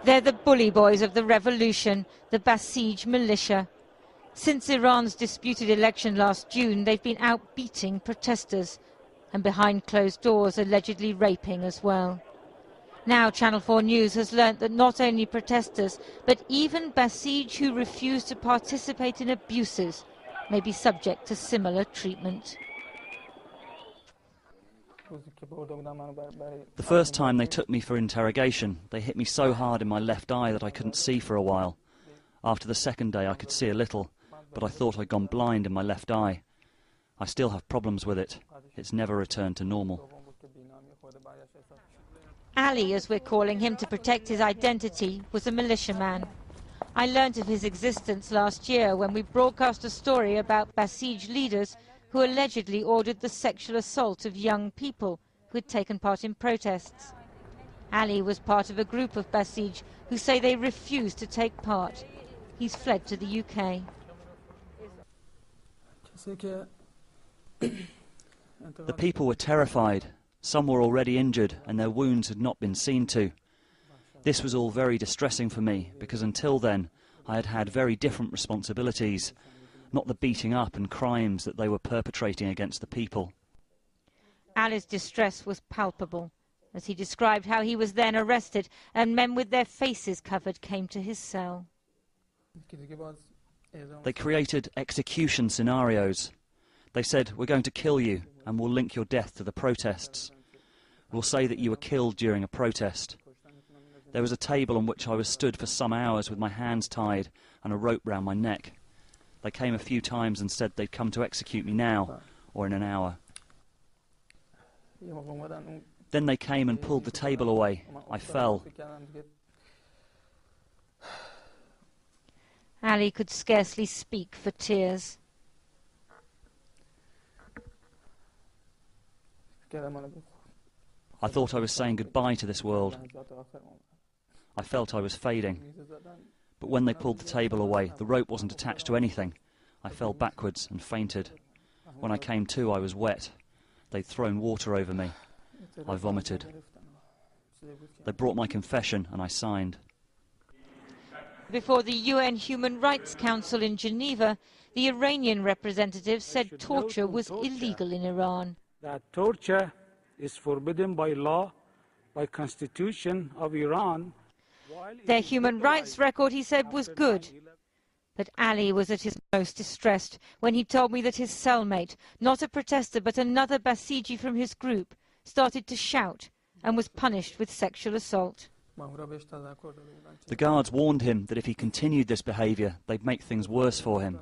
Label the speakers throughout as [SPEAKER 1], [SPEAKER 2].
[SPEAKER 1] They're the bully boys of the revolution, the Basij militia. Since Iran's disputed election last June, they've been out beating protesters and behind closed doors allegedly raping as well. Now Channel 4 News has learnt that not only protesters, but even Basij who refuse to participate in abuses may be subject to similar treatment.
[SPEAKER 2] The first time they took me for interrogation, they hit me so hard in my left eye that I couldn't see for a while. After the second day I could see a little, but I thought I'd gone blind in my left eye. I still have problems with it. It's never returned to normal.
[SPEAKER 1] Ali, as we're calling him to protect his identity, was a militiaman. I learnt of his existence last year when we broadcast a story about Basij leaders who allegedly ordered the sexual assault of young people who had taken part in protests. Ali was part of a group of Basij who say they refused to take part. He's fled to the UK.
[SPEAKER 2] The people were terrified. Some were already injured and their wounds had not been seen to. This was all very distressing for me because until then I had had very different responsibilities, not the beating up and crimes that they were perpetrating against the people.
[SPEAKER 1] Ali's distress was palpable as he described how he was then arrested and men with their faces covered came to his cell.
[SPEAKER 2] They created execution scenarios. They said, "We're going to kill you and we'll link your death to the protests. We'll say that you were killed during a protest." There was a table on which I was stood for some hours with my hands tied and a rope round my neck. They came a few times and said they'd come to execute me now or in an hour. Then they came and pulled the table away. I fell.
[SPEAKER 1] Ali could scarcely speak for tears.
[SPEAKER 2] I thought I was saying goodbye to this world. I felt I was fading. But when they pulled the table away, the rope wasn't attached to anything. I fell backwards and fainted. When I came to, I was wet. They'd thrown water over me. I vomited. They brought my confession and I signed.
[SPEAKER 1] Before the UN Human Rights Council in Geneva, the Iranian representative said torture was illegal in Iran.
[SPEAKER 3] That torture is forbidden by law, by constitution of Iran.
[SPEAKER 1] Their human rights record, he said, was good. But Ali was at his most distressed when he told me that his cellmate, not a protester but another Basiji from his group, started to shout and was punished with sexual assault.
[SPEAKER 2] The guards warned him that if he continued this behaviour, they'd make things worse for him.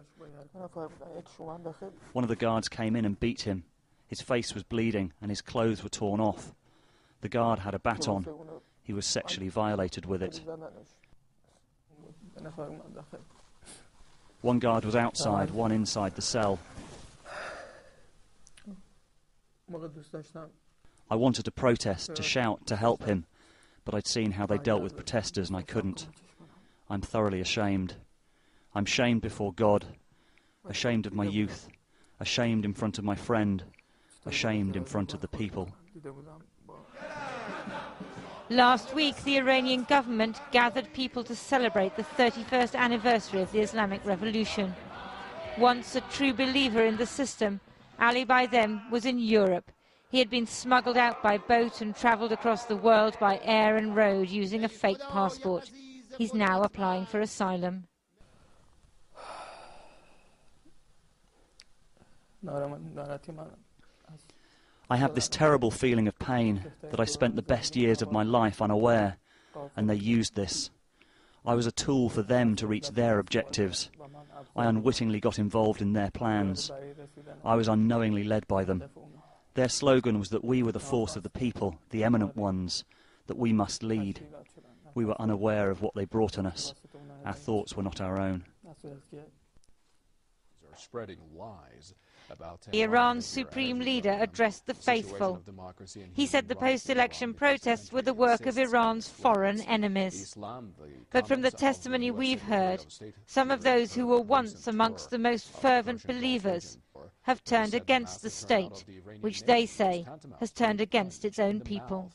[SPEAKER 2] One of the guards came in and beat him. His face was bleeding and his clothes were torn off. The guard had a baton. He was sexually violated with it. One guard was outside, one inside the cell. I wanted to protest, to shout, to help him, but I'd seen how they dealt with protesters and I couldn't. I'm thoroughly ashamed. I'm shamed before God, ashamed of my youth, ashamed in front of my friend, ashamed in front of the people.
[SPEAKER 1] Last week, the Iranian government gathered people to celebrate the 31st anniversary of the Islamic Revolution. Once a true believer in the system, Ali by then was in Europe. He had been smuggled out by boat and travelled across the world by air and road using a fake passport. He's now applying for asylum.
[SPEAKER 2] I have this terrible feeling of pain that I spent the best years of my life unaware, and they used this. I was a tool for them to reach their objectives. I unwittingly got involved in their plans. I was unknowingly led by them. Their slogan was that we were the force of the people, the eminent ones, that we must lead. We were unaware of what they brought on us. Our thoughts were not our own.
[SPEAKER 4] Spreading lies about
[SPEAKER 1] Iran's supreme leader addressed the faithful. He said the post-election protests were the work of Iran's foreign enemies. But from the testimony we've heard, some of those who were once amongst the most fervent believers have turned against the state, which they say has turned against its own people.